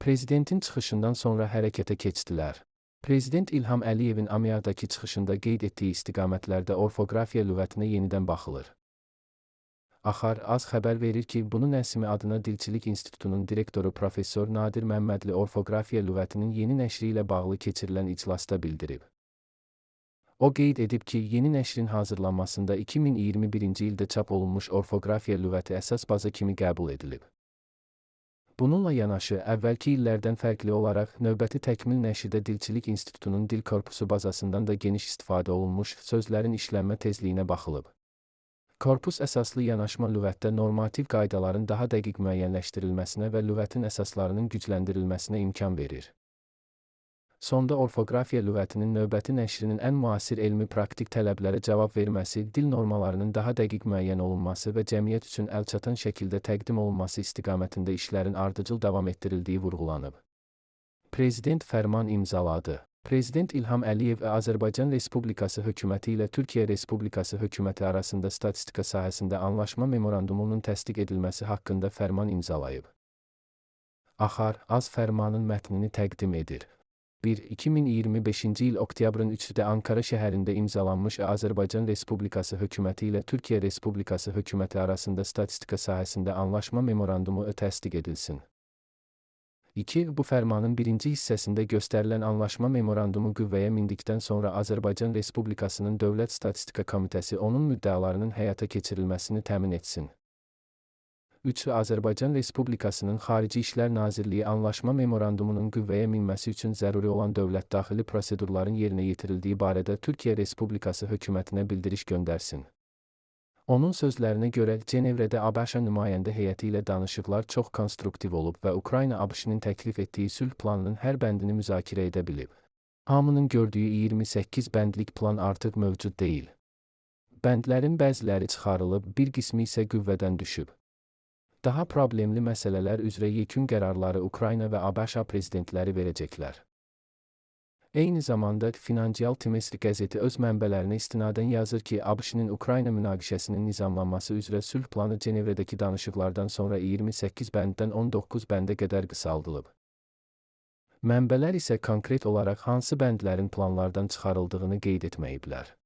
Prezidentin çıxışından sonra hərəkətə keçdilər. Prezident İlham Əliyevin Amiyadakı çıxışında qeyd etdiyi istiqamətlərdə orfoqrafiya lüğətinə yenidən baxılır. Axar Az xəbər verir ki, bunu Nəsimi adına Dilçilik İnstitutunun direktoru Professor Nadir Məmmədli orfoqrafiya lüğətinin yeni nəşri ilə bağlı keçirilən iclasda bildirib. O qeyd edib ki, yeni nəşrin hazırlanmasında 2021-ci ildə çap olunmuş orfoqrafiya lüğəti əsas baza kimi qəbul edilib. Bununla yanaşı, əvvəlki illərdən fərqli olaraq, növbəti təkmil nəşrdə Dilçilik İnstitutunun dil korpusu bazasından da geniş istifadə olunmuş sözlərin işlənmə tezliyinə baxılıb. Korpus əsaslı yanaşma lüğətdə normativ qaydaların daha dəqiq müəyyənləşdirilməsinə və lüğətin əsaslarının gücləndirilməsinə imkan verir. Sonda orfoqrafiya lüğətinin növbəti nəşrinin ən müasir elmi-praktik tələblərə cavab verməsi, dil normalarının daha dəqiq müəyyən olunması və cəmiyyət üçün əlçatan şəkildə təqdim olunması istiqamətində işlərin ardıcıl davam etdirildiyi vurğulanıb. Prezident fərman imzaladı. Prezident İlham Əliyev Azərbaycan Respublikası hökuməti ilə Türkiyə Respublikası hökuməti arasında statistika sahəsində anlaşma memorandumunun təsdiq edilməsi haqqında fərman imzalayıb. Axar Az fərmanın mətnini təqdim edir. 2025-ci il oktyabrın 3-də Ankara şəhərində imzalanmış Azərbaycan Respublikası hökuməti ilə Türkiyə Respublikası hökuməti arasında statistika sahəsində anlaşma memorandumu təsdiq edilsin. 2. Bu fərmanın birinci hissəsində göstərilən anlaşma memorandumu qüvvəyə mindikdən sonra Azərbaycan Respublikasının Dövlət Statistika Komitəsi onun müddəalarının həyata keçirilməsini təmin etsin. 3. Azərbaycan Respublikasının Xarici İşlər Nazirliyi anlaşma memorandumunun qüvvəyə minməsi üçün zəruri olan dövlətdaxili prosedurların yerinə yetirildiyi barədə Türkiyə Respublikası hökumətinə bildiriş göndərsin. Onun sözlərinə görə, Cenevrədə ABŞ nümayəndə heyəti ilə danışıqlar çox konstruktiv olub və Ukrayna ABŞ-nin təklif etdiyi sülh planının hər bəndini müzakirə edə bilib. Hamının gördüyü 28 bəndlik plan artıq mövcud deyil. Bəndlərin bəziləri çıxarılıb, bir qismi isə qüvvədən düşüb. Daha problemli məsələlər üzrə yekun qərarları Ukrayna və ABŞ prezidentləri verəcəklər. Eyni zamanda Financial Times qəzeti öz mənbələrinə istinadən yazır ki, ABŞ-nin Ukrayna münaqişəsinin nizamlanması üzrə sülh planı Cenevrədəki danışıqlardan sonra 28 bənddən 19 bəndə qədər qısaldılıb. Mənbələr isə konkret olaraq hansı bəndlərin planlardan çıxarıldığını qeyd etməyiblər.